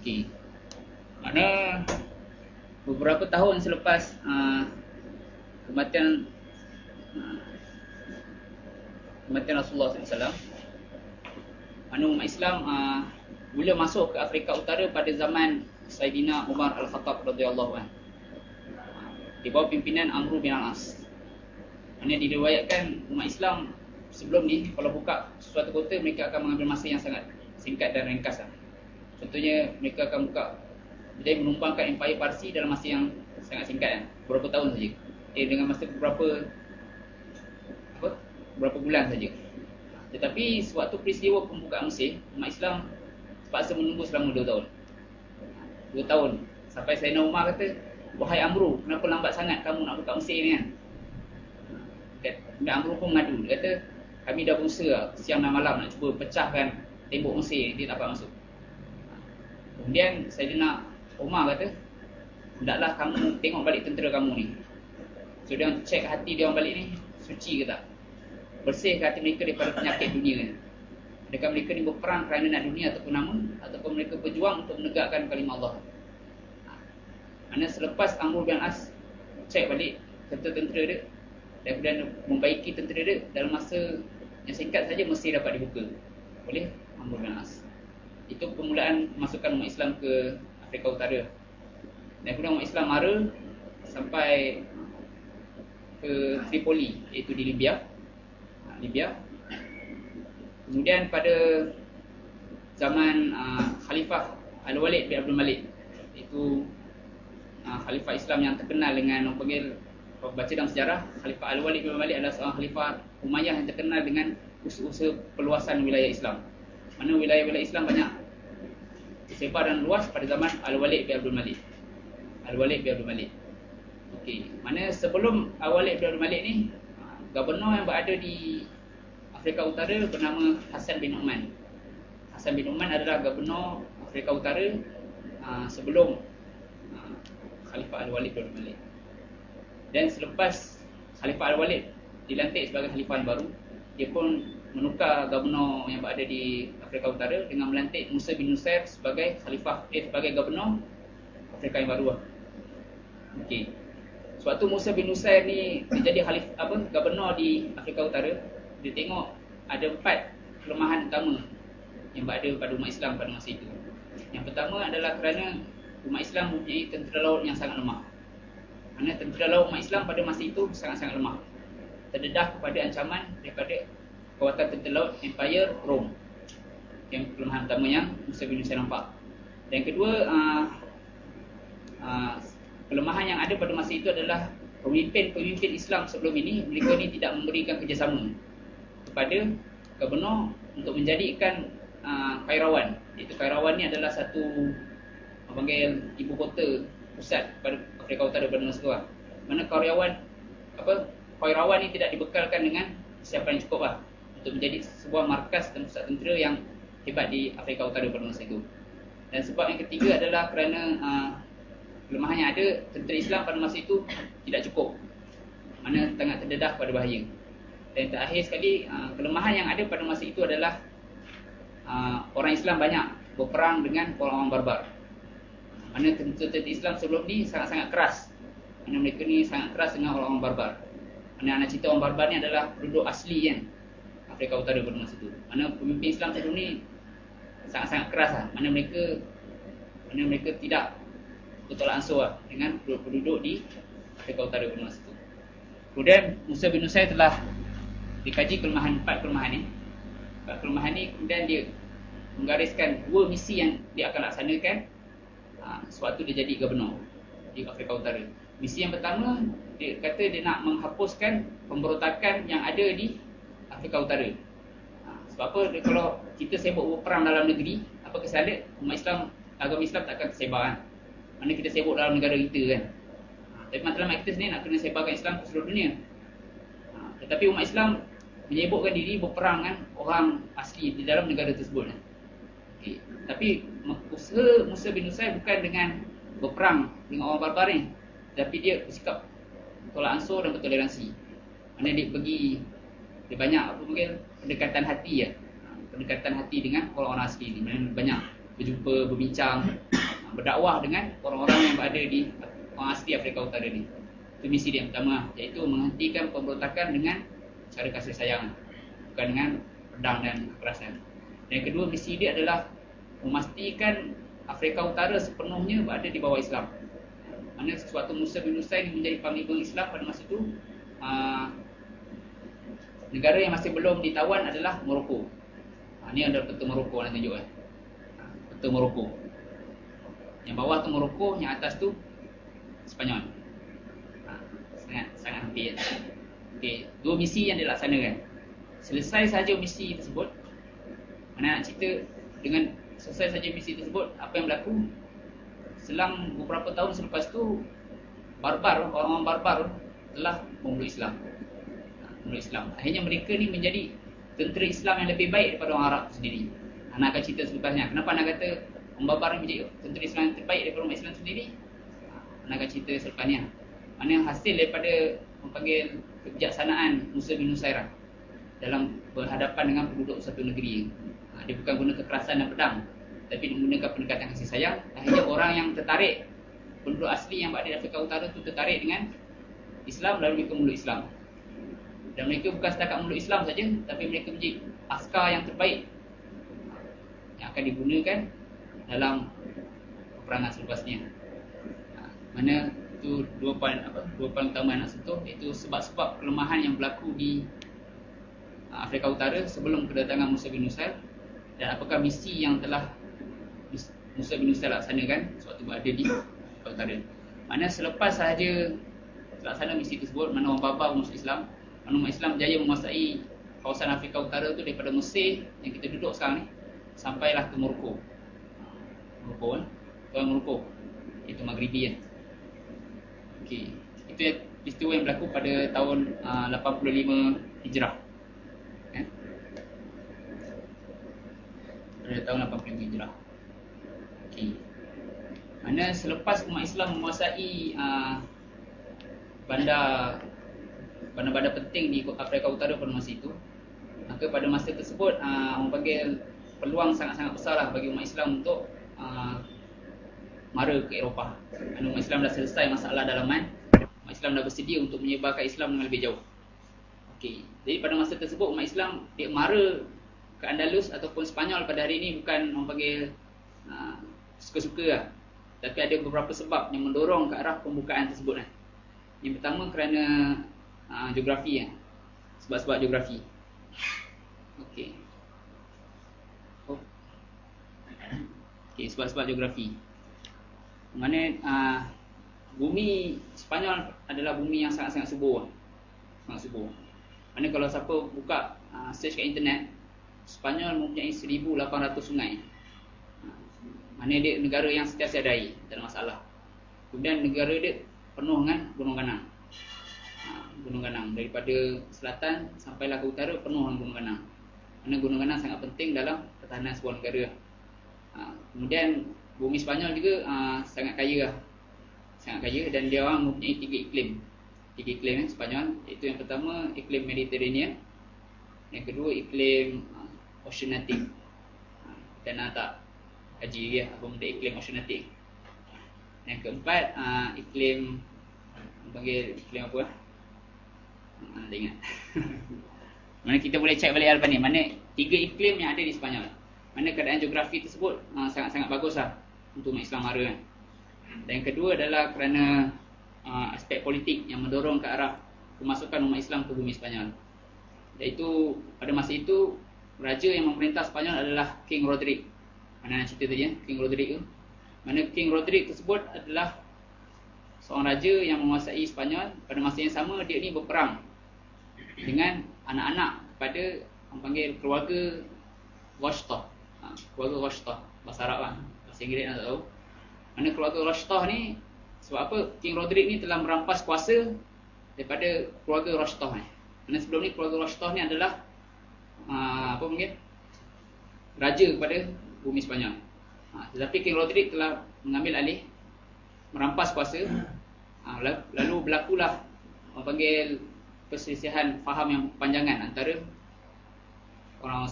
Okey. Mana beberapa tahun selepas kematian Rasulullah SAW, mana umat Islam mula masuk ke Afrika Utara pada zaman Saidina Umar Al-Khattab radhiyallahu anhu, di bawah pimpinan Amr bin Al-As. Mana diriwayatkan umat Islam sebelum ni kalau buka suatu kota, mereka akan mengambil masa yang sangat singkat dan ringkas. Contohnya mereka akan buka jadi menumpangkan Empire Parsi dalam masa yang sangat singkat, beberapa tahun saja. Dengan masa beberapa bulan saja. Tetapi sewaktu peristiwa pembukaan Mesir, umat Islam terpaksa menunggu selama 2 tahun. 2 tahun sampai Sayyidina Umar kata, "Wahai Amru, kenapa lambat sangat kamu nak buka Mesir ni kan?" Dan Amru pun mengadu, dia kata, "Kami dah berusaha siang dan malam nak cuba pecahkan tembok Mesir, dia tak dapat masuk." Kemudian Sayyidina Umar kata, "Hendaklah kamu tengok balik tentera kamu ni." So dia cek hati dia orang balik ni, suci ke tak, bersih ke hati mereka daripada penyakit dunia ni. Adakah mereka ni berperang kerana nak dunia ataupun nama, ataupun mereka berjuang untuk menegakkan kalimah Allah. Kerana selepas Amr bin As cek balik tentera-tentera dia dan kemudian membaiki tentera dia, dalam masa yang singkat saja Mesir dapat dibuka oleh Amr bin As. Itu permulaan masukkan umat Islam ke Afrika Utara. Dan kemudian umat Islam mara sampai ke Tripoli, iaitu di Libya. Kemudian pada zaman Khalifah Al-Walid bin Abdul Malik, iaitu Khalifah Islam yang terkenal dengan orang panggil, kalau baca dalam sejarah, Khalifah Al-Walid bin Abdul Malik adalah seorang Khalifah Umayyah yang terkenal dengan usaha perluasan wilayah Islam. Mana wilayah-wilayah Islam banyak tersebar dan luas pada zaman Al-Walid bin Abdul Malik. Okey, mana sebelum Al-Walid bin Abdul Malik ni, gubernur yang berada di Afrika Utara bernama Hassan bin Uman. Hassan bin Uman adalah gubernur Afrika Utara sebelum Khalifah Al-Walid bin Abdul Malik. Dan selepas Khalifah Al-Walid dilantik sebagai khalifah baru, dia pun menukar gubernur yang berada di Afrika Utara dengan melantik Musa bin Nusair sebagai khalifah, sebagai gubernur Afrika yang baru. Okey. Sewaktu Musa bin Nusair ni menjadi gubernur di Afrika Utara, dia tengok ada 4 kelemahan utama yang berada pada umat Islam pada masa itu. Yang pertama adalah kerana umat Islam mempunyai tentera laut yang sangat lemah. Kerana tentera laut umat Islam pada masa itu sangat-sangat lemah, terdedah kepada ancaman daripada kekuatan tentera laut Empire Rome. Yang kelemahan utama yang Musa bin Nusair nampak. Dan kedua, kelemahan yang ada pada masa itu adalah pemimpin-pemimpin Islam sebelum ini, mereka ni tidak memberikan kerjasama kepada gubernur untuk menjadikan Kairawan. Iaitu Kairawan ni adalah satu panggil ibu kota pusat pada Afrika Utara pada masa itu. Mana Kairawan ni tidak dibekalkan dengan kesiapan yang cukup untuk menjadi sebuah markas dan pusat tentera yang hebat di Afrika Utara pada masa itu. Dan sebab yang ketiga adalah kerana kelemahan yang ada, tentera Islam pada masa itu tidak cukup, mana sangat terdedah pada bahaya. Dan terakhir sekali, kelemahan yang ada pada masa itu adalah orang Islam banyak berperang dengan orang-orang barbar. Mana tentera Islam sebelum ni sangat-sangat keras, mana mereka ni sangat keras dengan orang-orang barbar. Mana anak cerita orang barbar ni adalah penduduk asli kan Afrika Utara pada masa itu. Mana pemimpin Islam sebelum ni sangat-sangat keras mana mereka tidak bertolak ansur dengan penduduk di Afrika Utara pada masa itu. Kemudian Musa bin Nusair telah dikaji empat kelemahan ni, kemudian dia menggariskan 2 misi yang dia akan laksanakan sewaktu dia jadi gubernur di Afrika Utara. Misi yang pertama, dia kata dia nak menghapuskan pemberontakan yang ada di Afrika Utara. Sebab apa? Kalau kita sibuk berperang dalam negeri, apa kesan dia? Agama Islam tak akan tersebar kan? Mana kita sibuk dalam negara kita kan. Tapi matlamat kita sendiri nak kena sebarkan Islam ke seluruh dunia. Tetapi umat Islam menyibukkan diri berperang dengan orang asli di dalam negara tersebut. Okay. Tapi usaha Musa bin Nusair bukan dengan berperang dengan orang barbar ni, tapi dia bersikap tolak ansur dan bertoleransi. Mana dia banyak pendekatan hati pendekatan hati dengan orang-orang asli ni. Mana banyak berjumpa, berbincang, berdakwah dengan orang-orang yang berada di orang asli Afrika Utara ni. Itu misi dia yang pertama, iaitu menghentikan pemberontakan dengan cara kasih sayang, bukan dengan pedang dan kekerasan. Dan yang kedua, misi dia adalah memastikan Afrika Utara sepenuhnya berada di bawah Islam. Mana sesuatu Musa bin Nusayr menjadi panglima Islam pada masa itu, negara yang masih belum ditawan adalah Morocco. Ini ada peta Morocco nak tunjuk peta Morocco. Yang bawah tu Morocco, yang atas tu Sepanyol. Sangat hampir. Okey, dua misi yang dilaksanakan. Selesai saja misi tersebut, mana nak cerita dengan selesai saja misi tersebut, apa yang berlaku? Selang beberapa tahun selepas tu, orang-orang barbar telah memeluk Islam. Akhirnya mereka ni menjadi tentera Islam yang lebih baik daripada orang Arab sendiri. Anak akan cerita selepasnya. Kenapa anak kata orang barbar ni menjadi tentera Islam yang terbaik daripada umat Islam sendiri? Anak akan cerita selepasnya. Mana hasil daripada memanggil kebijaksanaan Musa bin Nusayr dalam berhadapan dengan penduduk satu negeri. Dia bukan guna kekerasan dan pedang, tapi menggunakan pendekatan kasih sayang. Akhirnya orang yang tertarik, penduduk asli yang berada di Afrika Utara tu tertarik dengan Islam, lalu mereka memeluk Islam. Dan mereka bukan setakat memeluk Islam saja, tapi mereka menjadi askar yang terbaik yang akan digunakan dalam peperangan selepasnya. Mana itu dua poin utama nak sentuh, iaitu sebab-sebab kelemahan yang berlaku di Afrika Utara sebelum kedatangan Musa bin Nusayr, dan apakah misi yang telah Musa bin Nusayr laksanakan sewaktu berada di Afrika Utara. Mana selepas sahaja laksana misi tersebut, mana orang barbar masuk Islam, mana umat Islam berjaya menguasai kawasan Afrika Utara tu daripada Mesir yang kita duduk sekarang ni, sampailah ke Morocco. Morocco itu Maghribi kan. Okey, itu peristiwa yang berlaku pada tahun 85 Hijrah. Pada tahun 85 Hijrah. Okey. Mana selepas umat Islam menguasai bandar-bandar penting di Afrika Utara pada masa itu, maka pada masa tersebut orang panggil peluang sangat-sangat besar lah bagi umat Islam untuk mara ke Eropah. Kerana umat Islam dah selesai masalah dalaman, umat Islam dah bersedia untuk menyebarkan Islam dengan lebih jauh. Okey, jadi pada masa tersebut umat Islam dia mara ke Andalus ataupun Sepanyol pada hari ini bukan orang panggil suka-suka lah. Tapi ada beberapa sebab yang mendorong ke arah pembukaan tersebut lah. Yang pertama kerana geografi lah. Sebab-sebab geografi. Okey. Okey, sebab-sebab geografi. Mana bumi Sepanyol adalah bumi yang sangat-sangat subur. Sangat subur. Mana kalau siapa buka search kat internet, Sepanyol mempunyai 1,800 sungai. Mana dia negara yang sentiasa ada air, tak ada masalah. Kemudian negara dia penuh dengan gunung ganang. Gunung ganang daripada selatan sampailah ke utara penuh dengan gunung ganang. Mana gunung ganang sangat penting dalam pertahanan sebuah negara. Kemudian bumi Sepanyol juga sangat kaya lah. Sangat kaya, dan dia orang mempunyai 3 iklim. 3 iklim Sepanyol, iaitu yang pertama iklim Mediterranean, yang kedua iklim Oceanic. Dan tak haji lagi lah apa benda iklim Oceanic. Yang keempat iklim panggil iklim apa lah? Tak ingat. Mana kita boleh cek balik lepas ni, mana 3 iklim yang ada di Sepanyol. Mana keadaan geografi tersebut sangat-sangat bagus lah untuk umat Islam mara kan. Dan yang kedua adalah kerana aspek politik yang mendorong ke arah pemasukan umat Islam ke bumi Sepanyol. Iaitu pada masa itu raja yang memerintah Sepanyol adalah King Roderick. Mana nak cerita tadi ya, King Roderick tu. Mana King Roderick tersebut adalah seorang raja yang menguasai Sepanyol. Pada masa yang sama dia ni berperang dengan anak-anak kepada orang panggil keluarga Rashta. Keluarga Rashta, bahasa Arab lah, bahasa Inggeris tak tahu. Mana keluarga Rashta ni, sebab apa King Roderick ni telah merampas kuasa daripada keluarga Rashta ni. Mana sebelum ni keluarga Rashta ni adalah apa panggil raja kepada bumi Sepanyol. Tetapi King Roderick telah mengambil alih, merampas kuasa. Lalu berlakulah orang panggil perselisihan faham yang panjangan antara orang